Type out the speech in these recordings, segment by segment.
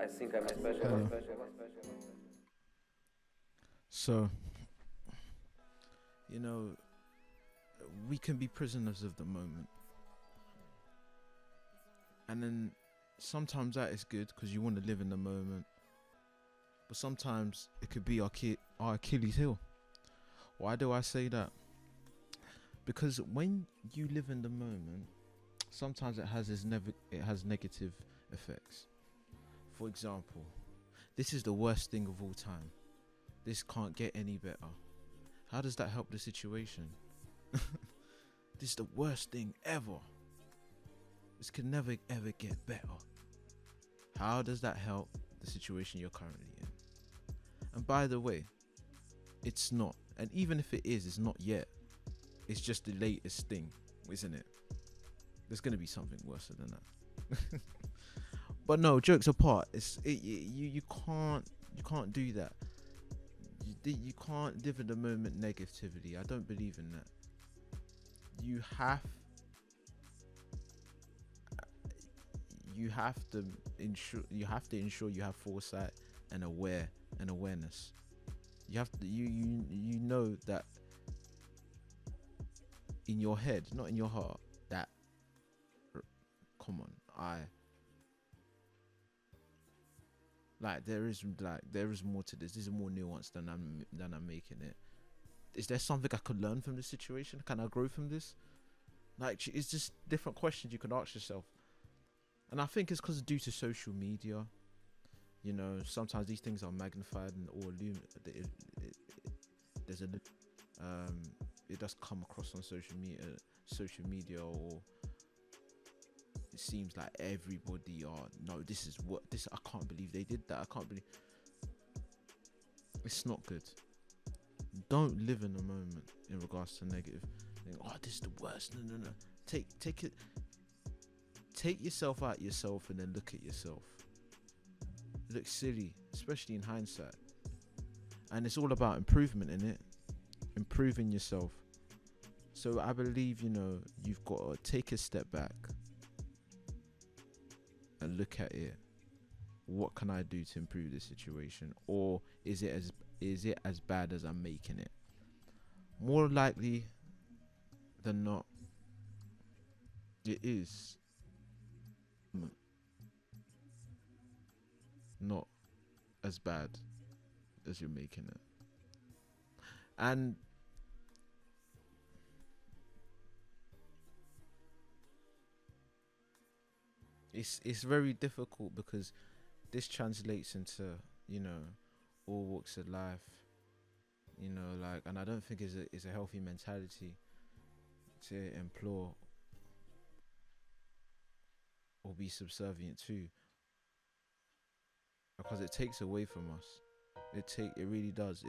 Hello. So, you know, we can be prisoners of the moment. And then sometimes that is good because you want to live in the moment. But sometimes it could be our Achilles heel. Why do I say that? Because when you live in the moment, sometimes it has negative effects. For example, this is the worst thing of all time. This can't get any better. How does that help the situation? This is the worst thing ever. This can never ever get better. How does that help the situation you're currently in? And by the way, it's not. And even if it is, it's not yet. It's just the latest thing, isn't it? There's gonna be something worse than that. But no, jokes apart, you can't do that. You can't live in the moment negativity. I don't believe in that. You have to ensure you have foresight and awareness. You have to you know that in your head, not in your heart, that come on, there is more to this. This is more nuanced than I'm making it. Is there something I could learn from this situation? Can I grow from this? Like, it's just different questions you can ask yourself. And I think it's because due to social media, you know, sometimes these things are magnified and or there's a it does come across on social media, or it seems like everybody I can't believe they did that. I can't believe. It's not good. Don't live in the moment in regards to negative. Oh, this is the worst. No. Take yourself out yourself and then look at yourself. It looks silly, especially in hindsight. And it's all about improvement, innit? Improving yourself. So I believe, you know, you've got to take a step back and look at it. What can I do to improve this situation? Or is it as bad as I'm making it? More likely than not, it is not as bad as you're making it. And it's very difficult because this translates into, you know, all walks of life, you know, like, and I don't think it's a healthy mentality to implore or be subservient to, because it takes away from us. It really does,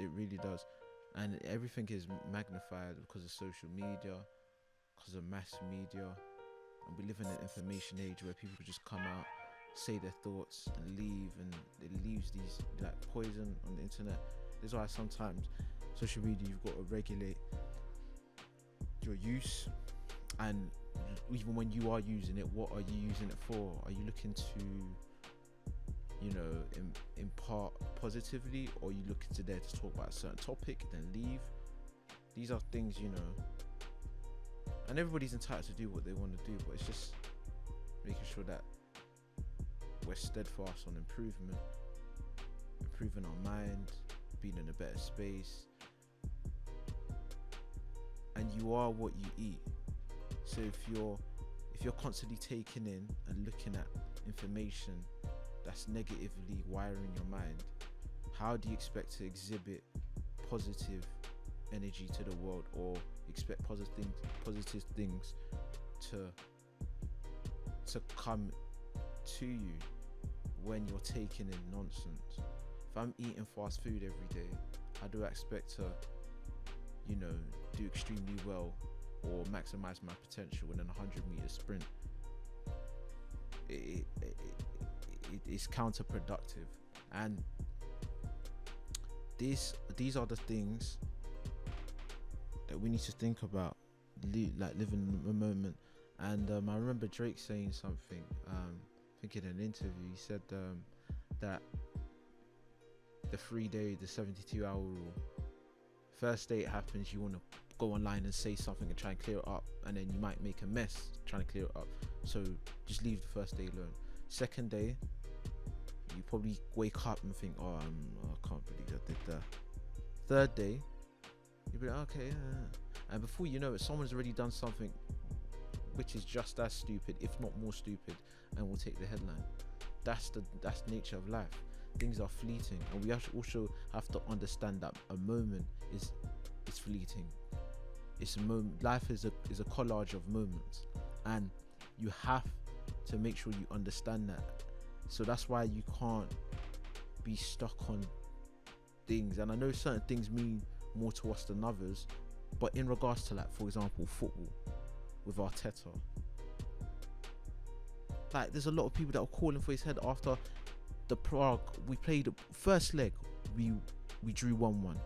and everything is magnified because of social media, because of mass media, and we live in an information age where people just come out, say their thoughts and leave, and it leaves these like poison on the internet. That's why sometimes social media, you've got to regulate your use, and even when you are using it, what are you using it for? Are you looking to, you know, impart positively, or are you looking to there to talk about a certain topic then leave? These are things, you know, and everybody's entitled to do what they want to do, but it's just making sure that we're steadfast on improving our mind, being in a better space. And you are what you eat. So if you're constantly taking in and looking at information that's negatively wiring your mind, how do you expect to exhibit positive energy to the world, or expect positive things to come to you when you're taking in nonsense? If I'm eating fast food every day, how do I expect to, you know, do extremely well or maximize my potential in a 100-meter sprint? It's counterproductive. And these are the things that we need to think about, like living in the moment. And I remember Drake saying something, I think in an interview, he said that the 3-day, the 72-hour rule. First day it happens, you want to go online and say something and try and clear it up, and then you might make a mess trying to clear it up. So just leave the first day alone. Second day, you probably wake up and think, oh, I can't believe I did that. Third day, you'll be like, okay, and before you know it, someone's already done something which is just as stupid, if not more stupid, and will take the headline. That's the nature of life. Things are fleeting, and we also have to understand that a moment is fleeting. It's a moment. Life is a collage of moments, and you have to make sure you understand that. So that's why you can't be stuck on things. And I know certain things mean more to us than others, but in regards to, like, for example, football with Arteta, like, there's a lot of people that were calling for his head after the Prague. We played the first leg, we drew 1-1.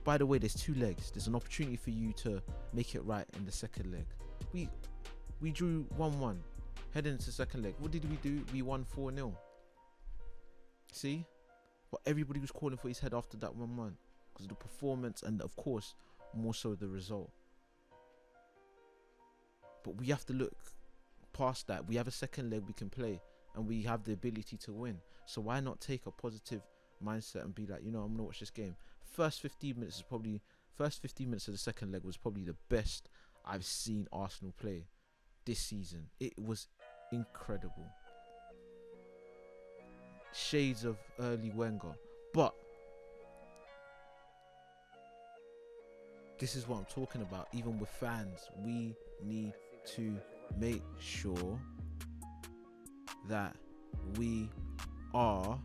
By the way, there's 2 legs. There's an opportunity for you to make it right in the second leg. We drew 1-1. Heading into the second leg, what did we do? We won 4-0. See? But everybody was calling for his head after that 1-1 because of the performance, and of course more so the result. But we have to look past that. We have a second leg we can play, and we have the ability to win. So why not take a positive mindset and be like, you know, I'm gonna watch this game. First 15 minutes of the second leg was probably the best I've seen Arsenal play this season. It was incredible. Shades of early Wenger. But this is what I'm talking about. Even with fans, we need to make sure that we are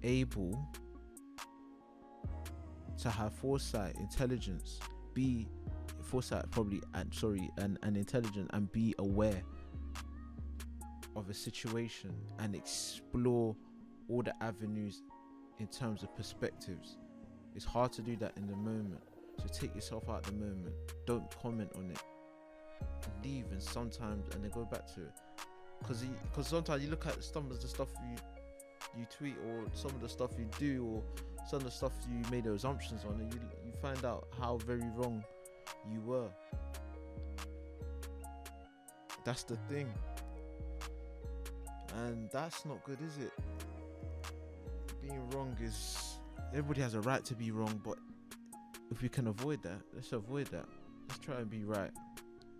able to have foresight, intelligence, be foresight probably, and intelligent, and be aware of a situation and explore all the avenues in terms of perspectives. It's hard to do that in the moment, so take yourself out the moment. Don't comment on it. Leave, and then go back to it, because sometimes you look at some of the stuff you tweet, or some of the stuff you do, or some of the stuff you made assumptions on, and you find out how very wrong you were. That's the thing, and that's not good, is it? Being wrong is, everybody has a right to be wrong, but if we can avoid that, let's avoid that. Let's try and be right,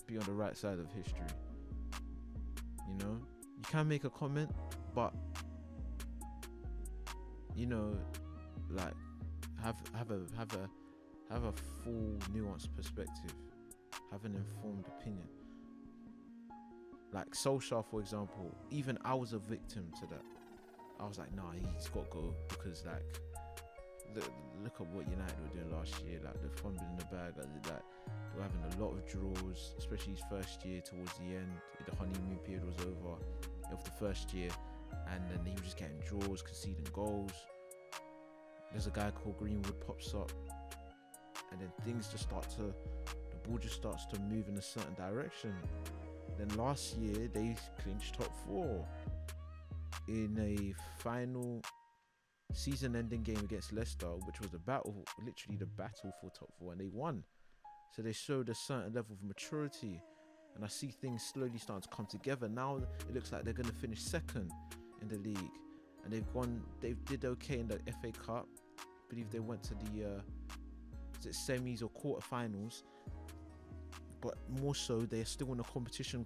be on the right side of history. You know, you can make a comment, but you know, like, have a full nuanced perspective, have an informed opinion. Like Solskjaer, for example, even I was a victim to that. I was like, nah, he's got to go, because like, look at what United were doing last year. Like, they're fumbling in the bag. Like, they were having a lot of draws, especially his first year. Towards the end, the honeymoon period was over of the first year, and then he was just getting draws, conceding goals. There's a guy called Greenwood pops up, and then things just the ball just starts to move in a certain direction. Then last year they clinched top 4 in a final season-ending game against Leicester, which was literally the battle for top 4, and they won. So they showed a certain level of maturity, and I see things slowly starting to come together. Now it looks like they're going to finish second in the league, and they did okay in the FA Cup. I believe they went to the semis or quarterfinals, but more so they're still in a competition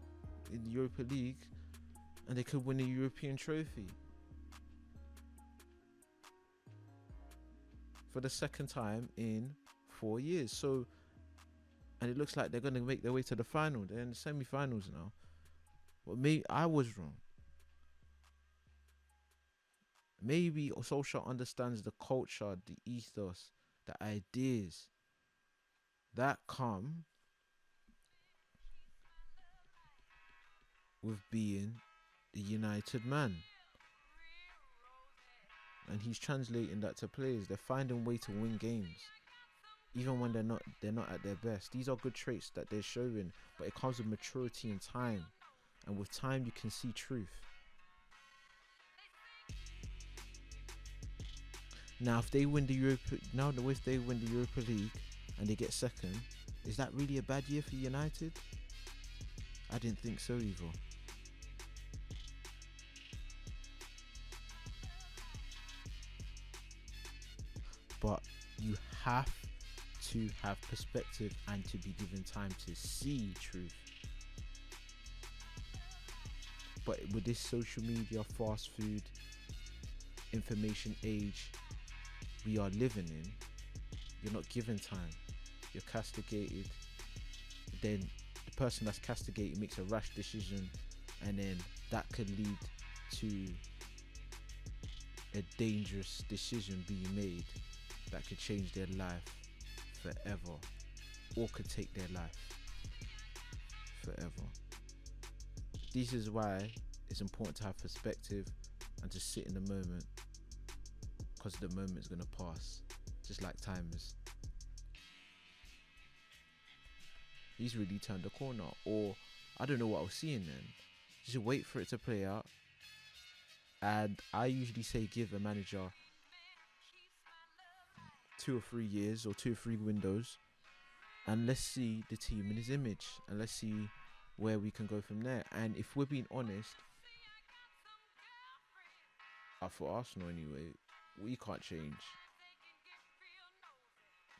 in the Europa League, and they could win a European trophy for the second time in 4 years. So, and it looks like they're going to make their way to the final. They're in the semi-finals now. But maybe I was wrong. Maybe Solskjaer understands the culture, the ethos, the ideas that come with being the United man. And he's translating that to players. They're finding a way to win games, even when they're not at their best. These are good traits that they're showing, but it comes with maturity and time. And with time, you can see truth. Now, if they win the if they win the Europa League and they get second, is that really a bad year for United? I didn't think so either. But you have to have perspective and to be given time to see truth. But with this social media, fast food, information age we are living in, you're not given time. You're castigated. Then the person that's castigated makes a rash decision, and then that could lead to a dangerous decision being made that could change their life forever, or could take their life forever. This is why it's important to have perspective and to sit in the moment, because the moment is going to pass, just like time is. He's really turned the corner, or I don't know what I was seeing then. Just wait for it to play out. And I usually say give a manager 2 or 3 years or 2 or 3 windows, and let's see the team in his image, and let's see where we can go from there. And if we're being honest, for Arsenal anyway, we can't change.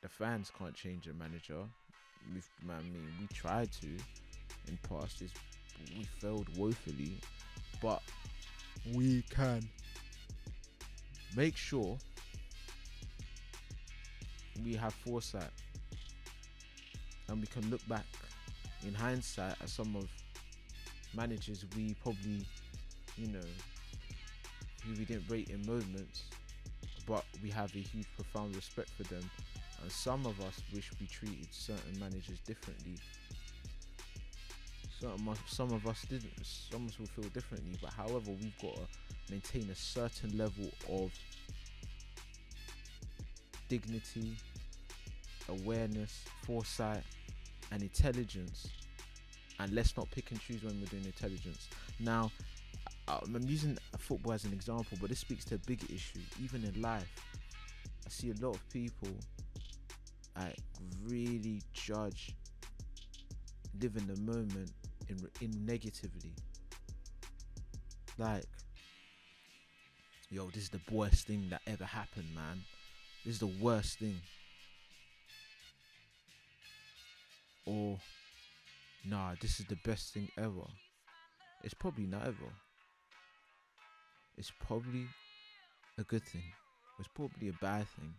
The fans can't change a manager. We tried to in past, we failed woefully, but we can make sure we have foresight, and we can look back in hindsight at some of managers we probably, who we didn't rate in moments, but we have a huge profound respect for them. And some of us wish we treated certain managers differently. Some of us didn't. Some of us will feel differently. But however, we've got to maintain a certain level of dignity, awareness, foresight, and intelligence. And let's not pick and choose when we're doing intelligence. Now, I'm using football as an example, but this speaks to a bigger issue. Even in life, I see a lot of people really judge, live in the moment in negatively. Like, yo, this is the worst thing that ever happened, man. This is the worst thing. Or, nah, this is the best thing ever. It's probably not ever. It's probably a good thing. It's probably a bad thing.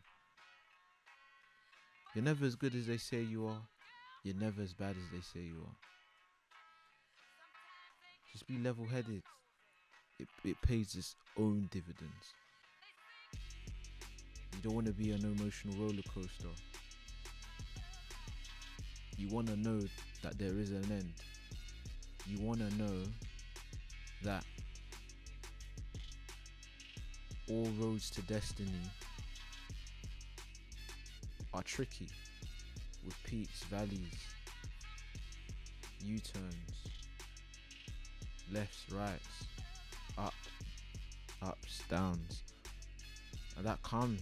You're never as good as they say you are. You're never as bad as they say you are. Just be level-headed. It pays its own dividends. You don't want to be an emotional roller coaster. You want to know that there is an end. You want to know that all roads to destiny are tricky, with peaks, valleys, U-turns, lefts, rights, ups, downs, and that comes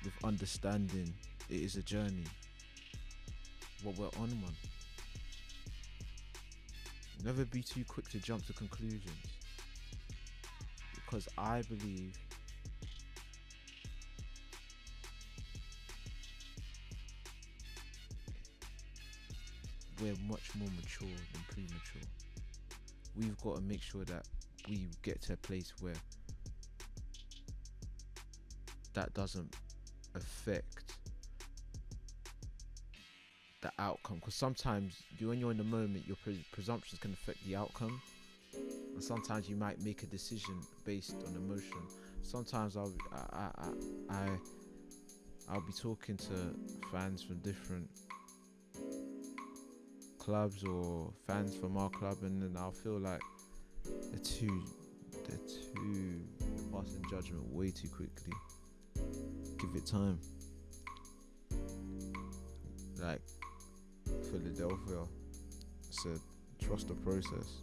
with understanding it is a journey, but we're on one. Never be too quick to jump to conclusions, because I believe we're much more mature than premature. We've got to make sure that we get to a place where that doesn't affect the outcome, because sometimes when you're in the moment, your presumptions can affect the outcome, and sometimes you might make a decision based on emotion. Sometimes I'll be talking to fans from different clubs or fans from our club, and then I'll feel like they're too passing judgment way too quickly. Give it time. Like Philadelphia said, trust the process.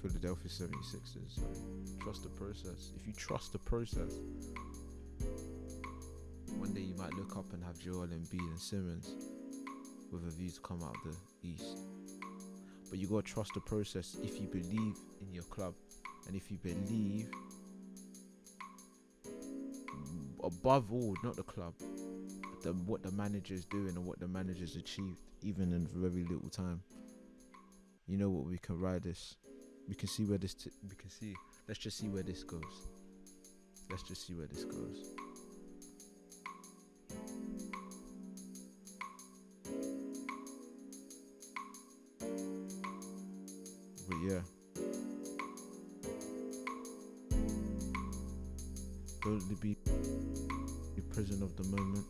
Philadelphia 76ers. So trust the process. If you trust the process, one day you might look up and have Joel Embiid and Simmons with a view to come out of the East. But you gotta trust the process if you believe in your club, and if you believe, above all, not the club, but what the manager is doing and what the manager's achieved, even in very little time. You know what? We can ride this. We can see where this. We can see. Let's just see where this goes. Let's just see where this goes. But yeah, don't be prison of the moment.